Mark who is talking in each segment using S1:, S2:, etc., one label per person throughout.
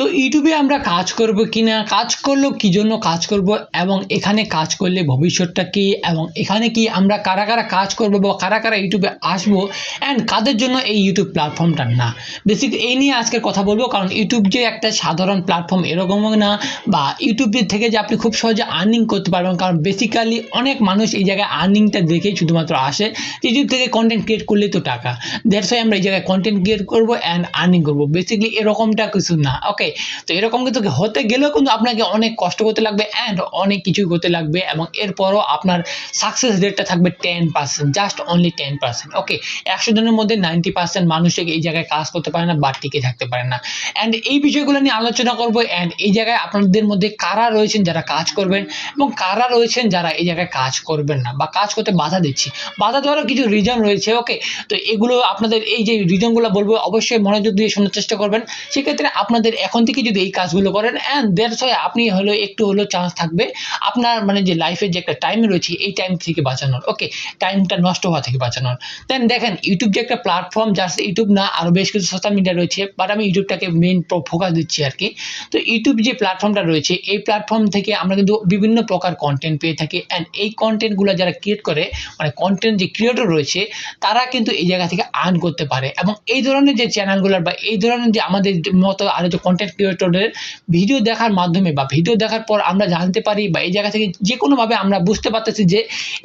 S1: তো ইউটিউবে আমরা কাজ করব কিনা, কাজ করলেও কি জন্য কাজ করব, এবং এখানে কাজ করলে ভবিষ্যৎটা কি, এবং এখানে কি আমরা কারা কারা কাজ করব বা কারা কারা ইউটিউবে আসবো, অ্যান্ড কাদের জন্য এই ইউটিউব প্ল্যাটফর্মটা না। বেসিক এই নিয়ে আজকে কথা বলবো, কারণ ইউটিউব যে একটা সাধারণ প্ল্যাটফর্ম এরকমও না, বা ইউটিউব থেকে যে আপনি খুব সহজে আর্নিং করতে পারবেন, কারণ বেসিক্যালি অনেক মানুষ এই জায়গায় আর্নিংটা দেখেই শুধুমাত্র আসে। ইউটিউব থেকে কন্টেন্ট ক্রিয়েট করলেই তো টাকা, দ্যাটস ওয়াই আমরা এই জায়গায় কন্টেন্ট ক্রিয়েট করবো অ্যান্ড আর্নিং করবো। বেসিক্যালি এরকমটা কিছু না। ওকে, তো এরকম কিন্তু হতে গেলেও কিন্তু আপনাকে অনেক কষ্ট করতে লাগবে অ্যান্ড অনেক কিছুই করতে লাগবে, এবং এরপরও আপনার সাকসেস রেটটা থাকবে 10%, জাস্ট অনলি 10%। ওকে, 100 জনের মধ্যে 90% মানুষ এই জায়গায় কাজ করতে পারে না বা টিকে থাকতে পারে না। অ্যান্ড এই বিষয়গুলো নিয়ে আলোচনা করবো, অ্যান্ড এই জায়গায় আপনাদের মধ্যে কারা রয়েছেন যারা কাজ করবেন এবং কারা রয়েছেন যারা এই জায়গায় কাজ করবেন না বা কাজ করতে বাধা দিচ্ছি। বাধা দেওয়ারও কিছু রিজন রয়েছে। ওকে, তো এগুলো আপনাদের এই যে রিজনগুলো বলবো অবশ্যই মনোযোগ দিয়ে শোনার চেষ্টা করবেন। সেক্ষেত্রে আপনাদের এখন থেকে যদি এই কাজগুলো করেন, অ্যান্ড দ্যাটস ওয়াই আপনি হলো একটু হলেও চান্স থাকবে আপনার মানে যে লাইফের যে একটা টাইম রয়েছে এই টাইম থেকে বাঁচানোর। ওকে, টাইমটা নষ্ট হওয়া থেকে বাঁচানোর। দেন দেখেন, ইউটিউব যে একটা প্ল্যাটফর্ম, জাস্ট ইউটিউব না, আরও বেশ কিছু সোশ্যাল মিডিয়া রয়েছে, বাট আমি ইউটিউবটাকে মেইন ফোকাস দিচ্ছি আর কি। তো ইউটিউব যে প্ল্যাটফর্মটা রয়েছে এই প্ল্যাটফর্ম থেকে আমরা কিন্তু বিভিন্ন প্রকার কন্টেন্ট পেয়ে থাকি, অ্যান্ড এই কন্টেন্টগুলো যারা ক্রিয়েট করে, মানে কন্টেন্ট যে ক্রিয়েটর রয়েছে তারা কিন্তু এই জায়গা থেকে আর্ন করতে পারে। এবং এই ধরনের যে চ্যানেলগুলোর বা এই ধরনের যে আমাদের মতো আরও যে কন্টেন্ট ক্রিয়েটরদের ভিডিও দেখার মাধ্যমে বা ভিডিও দেখার পর আমরা জানতে পারি, বা এই জায়গা থেকে যে কোনোভাবে আমরা বুঝতে পারতেছি যে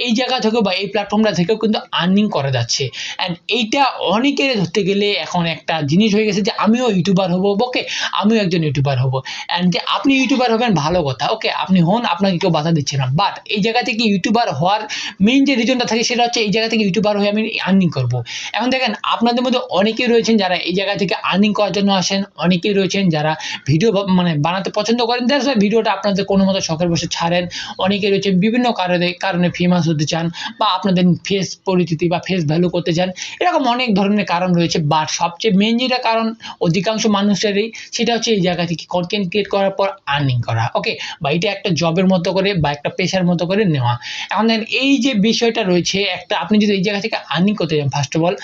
S1: এই জায়গা থেকেও বা এই প্ল্যাটফর্মটা থেকেও কিন্তু আর্নিং করা যাচ্ছে। অ্যান্ড এইটা অনেকের ধরতে গেলে এখন একটা জিনিস হয়ে গেছে যে আমিও ইউটিউবার হবো। ওকে, আমিও একজন ইউটিউবার হবো, অ্যান্ড যে আপনি ইউটিউবার হবেন ভালো কথা। ওকে, আপনি হন, আপনাকে কেউ বাধা দিচ্ছে না, বাট এই জায়গা থেকে ইউটিউবার হওয়ার মেইন যে রিজনটা থাকে সেটা হচ্ছে এই জায়গা থেকে ইউটিউবার হয়ে আমি আর্নিং করবো। এখন দেখেন, আপনাদের মধ্যে অনেকেই রয়েছেন যারা এই জায়গা থেকে আর্নিং করার জন্য আসেন, অনেকেই রয়েছেন যারা ভিডিও মানে বানাতে পছন্দ করেন, দ্যাটস ওয়াই ভিডিওটা আপনাদের কোনো মতো শখের বসে ছাড়েন। অনেকেই রয়েছে বিভিন্ন কারণে ফেমাস হতে চান, বা আপনাদের ফেস পরিচিতি বা ফেস ভ্যালু করতে চান। এরকম অনেক ধরনের কারণ রয়েছে, বাট সবচেয়ে মেইন যেটা কারণ অধিকাংশ মানুষেরই, সেটা হচ্ছে এই জায়গা থেকে কন্টেন্ট ক্রিয়েট করার পর আর্নিং করা। ওকে, বা এটা একটা জবের মতো করে বা একটা পেশার মতো করে নেওয়া। এখন এই যে বিষয়টা রয়েছে, একটা আপনি যদি এই জায়গা থেকে আর্নিং করতে চান, ফার্স্ট অফ অল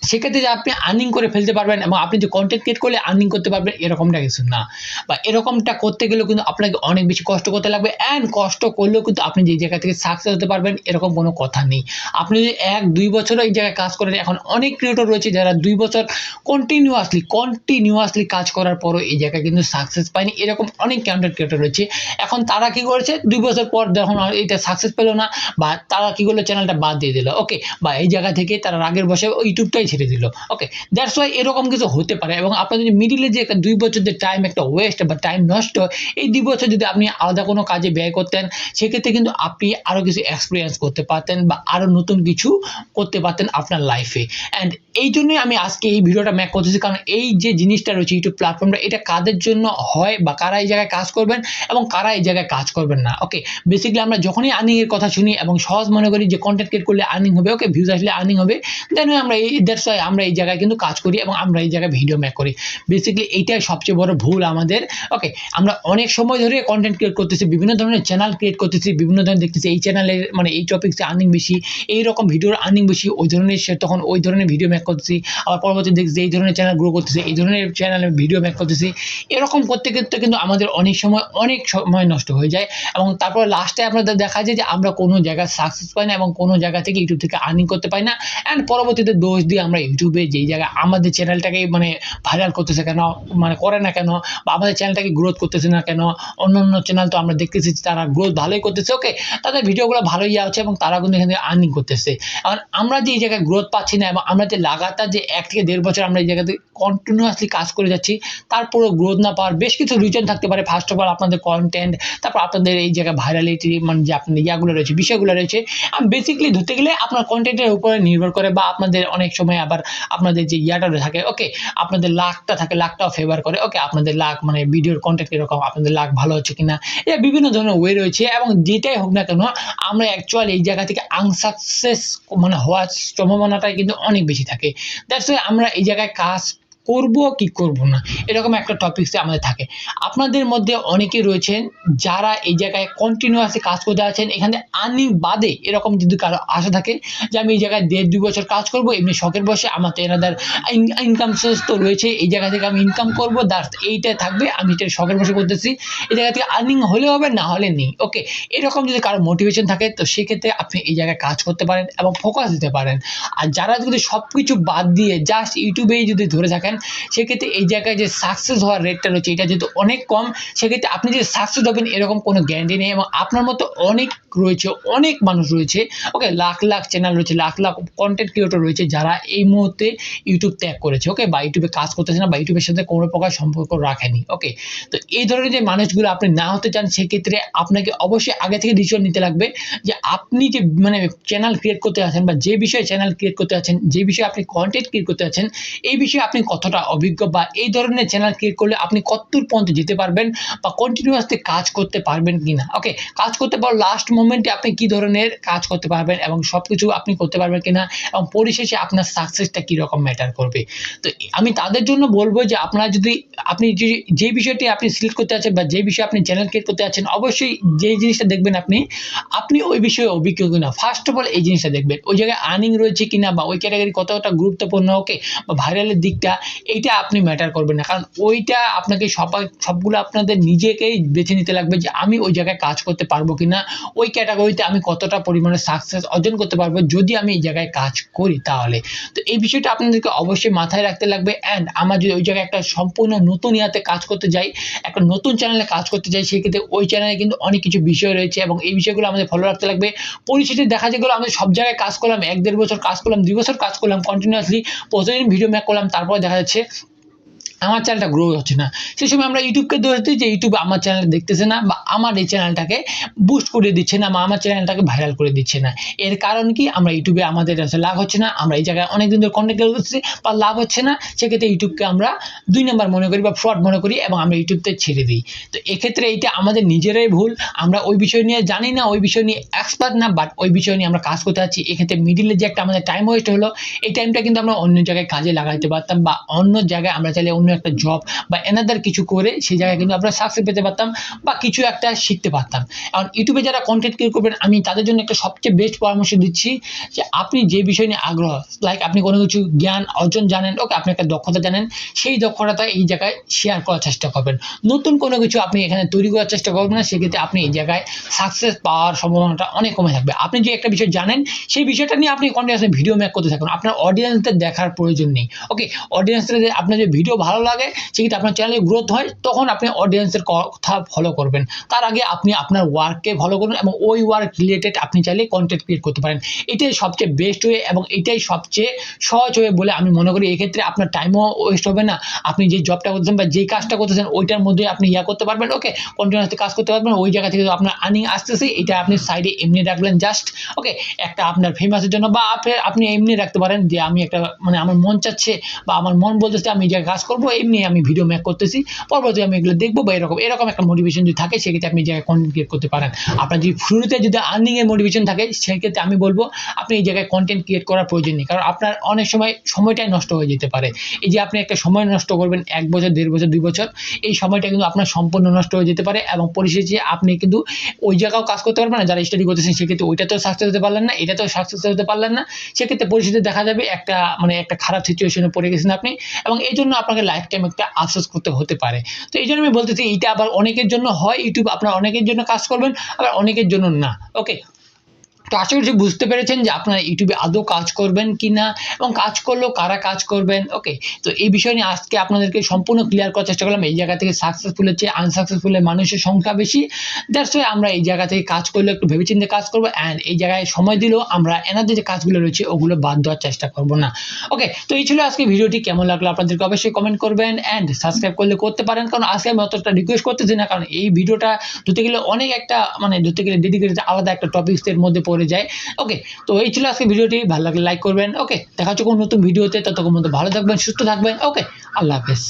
S1: সেক্ষেত্রে যে আপনি আর্নিং করে ফেলতে পারবেন এবং আপনি যে কন্টেন্ট ক্রিয়েট করলে আর্নিং করতে পারবেন এরকমটা কিছু না, বা এরকমটা করতে গেলেও কিন্তু আপনাকে অনেক বেশি কষ্ট করতে লাগবে, অ্যান্ড কষ্ট করলেও কিন্তু আপনি যে জায়গা থেকে সাকসেস হতে পারবেন এরকম কোনো কথা নেই। আপনি যদি 1-2 বছরও এই জায়গায় কাজ করেন, এখন অনেক ক্রিয়েটর রয়েছে যারা 2 বছর কন্টিনিউয়াসলি কাজ করার পরও এই জায়গায় কিন্তু সাকসেস পায়নি, এরকম অনেক কন্টেন্ট ক্রিয়েটর রয়েছে। এখন তারা কি করেছে, 2 বছর পর যখন এটা সাকসেস পেলো না, বা তারা কি করলো, চ্যানেলটা বাদ দিয়ে দিল। ওকে, বা এই জায়গা থেকে তারা রাগের বসে ইউটিউবটাই ছেড়ে দিল। ওকে, দ্যাটস ওয়াই এরকম কিছু হতে পারে। এবং আপনাদের মিডিলে যে একটা 2 বছর যে টাইম একটা ওয়েস্ট বা টাইম নষ্ট, এই 2 বছর যদি আপনি আলাদা কোনো কাজে ব্যয় করতেন, সেক্ষেত্রে কিন্তু আপনি আরও কিছু এক্সপিরিয়েন্স করতে পারতেন বা আরও নতুন কিছু করতে পারতেন আপনার লাইফে। অ্যান্ড এই জন্যই আমি আজকে এই ভিডিওটা মেক করতেছি, কারণ এই যে জিনিসটা রয়েছে ইউটিউব প্ল্যাটফর্মটা, এটা কাদের জন্য হয় বা কারা এই জায়গায় কাজ করবেন এবং কারা এই জায়গায় কাজ করবেন না। ওকে, বেসিক্যালি আমরা যখনই আর্নিং এর কথা শুনি এবং সহজ মনে করি যে কন্টেন্ট ক্রিয়েট করলে আর্নিং হবে, ওকে, ভিউজ আসলে আর্নিং হবে, দেন আমরা এই দ্যাটস ওয়াই আমরা এই জায়গায় কিন্তু কাজ করি এবং আমরা এই জায়গায় ভিডিও মেক করি। বেসিক্যালি এইটাই সবচেয়ে বড় ভুল আমাদের। ওকে, আমরা অনেক সময় ধরে কন্টেন্ট ক্রিয়েট করতেছি, বিভিন্ন ধরনের চ্যানেল ক্রিয়েট করতেছি, বিভিন্ন ধরনের দেখতেছি এই চ্যানেলের মানে এই টপিক্সে আর্নিং বেশি, এইরকম ভিডিওর আর্নিং বেশি, ওই ধরনের সে তখন ওই ধরনের ভিডিও মেক করতেছি। আবার পরবর্তী দেখছি এই ধরনের চ্যানেল গ্রো করতেছি, এই ধরনের চ্যানেলে ভিডিও মেক করতেছি। এরকম করতে করতে কিন্তু আমাদের অনেক সময় নষ্ট হয়ে যায়, এবং তারপর লাস্টে আপনাদের দেখা যায় যে আমরা কোনো জায়গায় সাকসেস পাই না এবং কোনো জায়গা থেকে ইউটিউব থেকে আর্নিং করতে পাই না। অ্যান্ড পরবর্তীতে দোষ দিয়ে আমরা ইউটিউবে যেই জায়গায় আমাদের চ্যানেলটাকে মানে ভাইরাল করতেছে কেন, মানে করে না কেন, বা আমাদের চ্যানেলটাকে গ্রোথ করতেছে না কেন, অন্য চ্যানেল তো আমরা দেখতেছি তারা গ্রোথ ভালোই করতেছে। ওকে, তাদের ভিডিওগুলো ভালোই আছে এবং তারা কিন্তু এখানে আর্নিং করতেছে। এখন আমরা যে এই জায়গায় গ্রোথ পাচ্ছি না এবং আমরা যে লাগাতার যে 1 থেকে 1.5 বছর আমরা এই জায়গাতে কন্টিনিউয়াসলি কাজ করে যাচ্ছি, তারপরেও গ্রোথ না পাওয়ার বেশ কিছু রিজন থাকতে পারে। ফার্স্ট অফ অল আপনাদের কন্টেন্ট, তারপর আপনাদের এই জায়গায় ভাইরালিটি মানে যে আপনাদের ইয়াগুলো রয়েছে, বিষয়গুলো রয়েছে। বেসিক্যালি ধরতে গেলে আপনার কন্টেন্টের উপরে নির্ভর করে, বা আপনাদের অনেক সময় আবার আপনাদের যে ইয়াটা থাকে, ওকে, আপনাদের লাকটা থাকে, লাকটাও ফেভার করে। ওকে, আপনাদের লাক মানে ভিডিওর কন্টেন্ট এরকম আপনাদের লাক ভালো হচ্ছে কিনা, এটা বিভিন্ন ধরনের ওয়ে রয়েছে। এবং যেটাই হোক না কেন, আমরা অ্যাকচুয়ালি এই জায়গা থেকে আনসাকসেস মানে হওয়ার সম্ভাবনাটাই কিন্তু অনেক বেশি থাকে। দ্যাটস ওয়াই আমরা এই জায়গায় কাজ করব কি করব না, এরকম একটা টপিকসে আমাদের থাকে। আপনাদের মধ্যে অনেকে রয়েছেন যারা এই জায়গায় কন্টিনিউয়াসলি কাজ করতে আছেন, এখানে আর্নিং বাদে এরকম যদি কারো আশা থাকে যে আমি এই জায়গায় 1.5-2 বছর কাজ করব, এমনি শখের বসে আমার তো এনাদার ইনকাম সোর্স তো রয়েছে, এই জায়গা থেকে আমি ইনকাম করব, এইটাই থাকবে, আমি এটা শখের বসে করতেছি, এই জায়গা থেকে আর্নিং হলে হবে, না হলে নেই। ওকে, এরকম যদি কারো মোটিভেশন থাকে তো সেক্ষেত্রে আপনি এই জায়গায় কাজ করতে পারেন এবং ফোকাস দিতে পারেন। আর যারা যদি সব কিছু বাদ দিয়ে জাস্ট ইউটিউবেই যদি ধরে থাকেন, সেক্ষেত্রে এই জায়গায় যে সাকসেস হওয়ার রেটটা রয়েছে এটা যেহেতু অনেক কম, সেক্ষেত্রে আপনি যে সাকসেস হবেন এরকম কোনো গ্যারান্টি নেই। এবং আপনার মতো অনেক রয়েছে, অনেক মানুষ রয়েছে, ওকে, লাখ লাখ চ্যানেল রয়েছে, লাখ লাখ কন্টেন্ট ক্রিয়েটর রয়েছে যারা এই মুহূর্তে ইউটিউব ত্যাগ করেছে, ওকে, বা ইউটিউবে কাজ করতেছে না, বা ইউটিউবের সাথে কোনো প্রকার সম্পর্ক রাখেনি। ওকে, তো এই ধরনের যে মানুষগুলো আপনি না হতে চান, সেক্ষেত্রে আপনাকে অবশ্যই আগে থেকে ডিসিশন নিতে লাগবে যে আপনি যে চ্যানেল ক্রিয়েট করতে আছেন, বা যে বিষয়ে চ্যানেল ক্রিয়েট করতে আছেন, যে বিষয়ে আপনি কন্টেন্ট ক্রিয়েট করতে আছেন, এই বিষয়ে আপনি কতটা অভিজ্ঞ, বা এই ধরনের চ্যানেল ক্রিয়েট করলে আপনি কতদূর পর্যন্ত যেতে পারবেন, বা কন্টিনিউয়াসলি কাজ করতে পারবেন কিনা। ওকে, কাজ করতে পারো লাস্ট মোমেন্টে আপনি কি ধরনের কাজ করতে পারবেন এবং সবকিছু আপনি করতে পারবেন কিনা, এবং পরিশেষে আপনার সাকসেসটা কি রকম ম্যাটার করবে। তো আমি তাদের জন্য বলবো যে আপনারা যদি আপনি যে বিষয়টি আপনি সিলেক্ট করতে আছেন, বা যে বিষয়ে আপনি চ্যানেল ক্রিয়েট করতে আছেন, অবশ্যই যে জিনিসটা দেখবেন আপনি ওই বিষয়ে অভিজ্ঞ কিনা, ফার্স্ট অফ অল এই জিনিসটা দেখবেন, ওই জায়গায় আর্নিং রয়েছে কিনা, বা ওই ক্যাটাগরি কতটা গুরুত্বপূর্ণ, ওকে, বা ভাইরালের দিকটা, এইটা আপনি ম্যাটার করবেন না, কারণ ওইটা আপনাকে সবগুলো আপনাদের নিজেকেই বেছে নিতে লাগবে যে আমি ওই জায়গায় কাজ করতে পারবো কিনা, ওই ক্যাটাগরিতে আমি কতটা পরিমাণে সাকসেস অর্জন করতে পারবো যদি আমি এই জায়গায় কাজ করি তাহলে। তো এই বিষয়টা আপনাদেরকে অবশ্যই মাথায় রাখতে লাগবে। অ্যান্ড আমার যদি ওই জায়গায় একটা সম্পূর্ণ নতুন ইয়াতে কাজ করতে যাই, একটা নতুন চ্যানেলে কাজ করতে যাই, সেক্ষেত্রে ওই চ্যানেলে কিন্তু অনেক কিছু বিষয় রয়েছে এবং এই বিষয়গুলো আমাদের ফলো রাখতে লাগবে। পরিস্থিতি দেখা যেগুলো আমি সব জায়গায় কাজ করলাম, 1-1.5 বছর কাজ করলাম, 2 বছর কাজ করলাম কন্টিনিউয়াসলি, প্রতিদিন ভিডিও মেক করলাম, তারপর দেখা যাচ্ছে আমার চ্যানেলটা গ্রো হচ্ছে না। সেই সময় আমরা ইউটিউবকে দোষ দিই যে ইউটিউব আমার চ্যানেল দেখতেছে না, বা আমার এই চ্যানেলটাকে বুস্ট করে দিচ্ছে না, বা আমার চ্যানেলটাকে ভাইরাল করে দিচ্ছে না। এর কারণ কি, আমরা ইউটিউবে আমাদের লাভ হচ্ছে না, আমরা এই জায়গায় অনেকদিন ধরে কন্টেন্ট ক্রিয়েট করছি বা লাভ হচ্ছে না, সেক্ষেত্রে ইউটিউবকে আমরা 2 নম্বর মনে করি বা ফ্রড মনে করি এবং আমরা ইউটিউবতে ছেড়ে দিই। তো এক্ষেত্রে এইটা আমাদের নিজেরাই ভুল, আমরা ওই বিষয় নিয়ে জানি না, ওই বিষয় নিয়ে এক্সপার্ট না, বাট ওই বিষয় নিয়ে আমরা কাজ করতে যাচ্ছি। এক্ষেত্রে মিডিলে যে একটা আমাদের টাইম ওয়েস্ট হলো, এই টাইমটা কিন্তু আমরা অন্য জায়গায় কাজে লাগাইতে পারতাম, বা অন্য জায়গায় আমরা চাইলে অন্য একটা জব বা এনাদার কিছু করে সেই জায়গায় কিন্তু আমরা সাকসেস পেতে পারতাম, বা কিছু একটা শিখতে পারতাম। এখন ইউটিউবে যারা কন্টেন্ট ক্রিয়েট করবেন, আমি তাদের জন্য একটা সবচেয়ে বেস্ট পরামর্শ দিচ্ছি যে আপনি যে বিষয় নিয়ে আগ্রহ, লাইক আপনি কোনো কিছু জ্ঞান অর্জন জানেন, ওকে, আপনি একটা দক্ষতা জানেন, সেই দক্ষতাটা এই জায়গায় শেয়ার করার চেষ্টা করবেন। নতুন কোনো কিছু আপনি এখানে তৈরি করার চেষ্টা করবেন না, সেক্ষেত্রে আপনি এই জায়গায় সাকসেস পাওয়ার সম্ভাবনাটা অনেক কমে থাকবে। আপনি যে একটা বিষয় জানেন, সেই বিষয়টা নিয়ে আপনি কন্টিনিউয়াসলি ভিডিও মেক করতে থাকুন, আপনার অডিয়েন্সদের দেখার প্রয়োজন নেই। ওকে, অডিয়েন্সদের আপনার যে ভিডিও ভালো লাগে, সেক্ষেত্রে আপনার চ্যানেলে গ্রোথ হয়, তখন আপনি অডিয়েন্সের কথা ফলো করবেন। তার আগে আপনি আপনার ওয়ার্ককে ফলো করুন এবং ওই ওয়ার্ক রিলেটেড আপনি চাইলে কন্টেন্ট ক্রিয়েট করতে পারেন। এটাই সবচেয়ে বেস্ট ওয়ে এবং এটাই সবচেয়ে সহজ ওয়ে বলে আমি মনে করি। এক্ষেত্রে আপনার টাইমও ওয়েস্ট হবে না, আপনি যে জবটা করতেছেন বা যে কাজটা করতেছেন ওইটার মধ্যে আপনি করতে পারবেন, ওকে, কন্টিনিউয়াসলি কাজ করতে পারবেন, ওই জায়গা থেকে আপনার আর্নিং আসতেছে, এটা আপনি সাইডে এমনি রাখলেন জাস্ট, ওকে, একটা আপনার ফেমাসের জন্য, বা আপনি এমনি রাখতে পারেন যে আমি একটা আমার মন চাচ্ছে বা আমার মন বলতেছে আমি এই জায়গায় কাজ করবো, এমনি আমি ভিডিও মেক করতেছি, পরবর্তী আমি এগুলো দেখবো, বা এরকম একটা মোটিভেশন যদি থাকে, সেক্ষেত্রে আপনি এই জায়গায় কন্টেন্ট ক্রিয়েট করতে পারেন। আপনার যদি শুরুতে যদি আর্নিং এর মোটিভেশন থাকে, সেক্ষেত্রে আমি বলবো আপনি এই জায়গায় কন্টেন্ট ক্রিয়েট করার প্রয়োজন নেই, কারণ আপনার অনেক সময় সময়টাই নষ্ট হয়ে যেতে পারে। এই যে আপনি একটা সময় নষ্ট করবেন 1 বছর, 1.5 বছর, 2 বছর, এই সময়টা কিন্তু আপনার সম্পূর্ণ নষ্ট হয়ে যেতে পারে এবং পরিশেষে আপনি কিন্তু ওই জায়গাও কাজ করতে পারবেন না, যারা স্টাডি করতেছেন সেক্ষেত্রে ওইটাতেও সাকসেস হতে পারলেন না, এটাতেও সাকসেস হতে পারলেন না, সেক্ষেত্রে পরিস্থিতি দেখা যাবে একটা খারাপ সিচুয়েশনে পড়ে গেছেন আপনি, এবং এই জন্য আপনাকে লাইফ টাইম একটা আফসোস করতে হতে পারে। তো এই জন্য আমি বলতেছি এটা আবার অনেকের জন্য হয়, ইউটিউব আপনার অনেকের জন্য কাজ করবেন, আবার অনেকের জন্য না। ওকে, তো আশা করছি বুঝতে পেরেছেন যে আপনারা ইউটিউবে আদৌ কাজ করবেন কিনা এবং কাজ করলেও কারা কাজ করবেন। ওকে, তো এই বিষয় নিয়ে আজকে আপনাদেরকে সম্পূর্ণ ক্লিয়ার করার চেষ্টা করলাম। এই জায়গা থেকে সাকসেসফুলের চেয়ে আনসাকসেসফুলের মানুষের সংখ্যা বেশি, দ্যাটস ওয়াই আমরা এই জায়গা থেকে কাজ করলে একটু ভেবেচিন্তে কাজ করবো, অ্যান্ড এই জায়গায় সময় দিলেও আমরা এনাদের যে কাজগুলো রয়েছে ওগুলো বাদ দেওয়ার চেষ্টা করবো না। ওকে, তো এই ছিল আজকে ভিডিওটি, কেমন লাগলো আপনাদেরকে অবশ্যই কমেন্ট করবেন, অ্যান্ড সাবস্ক্রাইব করলে করতে পারেন, কারণ আজকে আমি অতটা রিকোয়েস্ট করতেছি না, কারণ এই ভিডিওটা ধরতে গেলে অনেক একটা ধরতে গেলে ডেডিকেটেড আলাদা একটা টপিক্সের মধ্যে পড়ে যায়। ওকে, তো এই ছিল আজকে ভিডিওটি, ভালো লাগলে লাইক করবেন। ওকে, দেখা হচ্ছে কোনো নতুন ভিডিওতে, ততক্ষণ পর্যন্ত ভালো থাকবেন, সুস্থ থাকবেন। ওকে, আল্লাহ হাফেজ।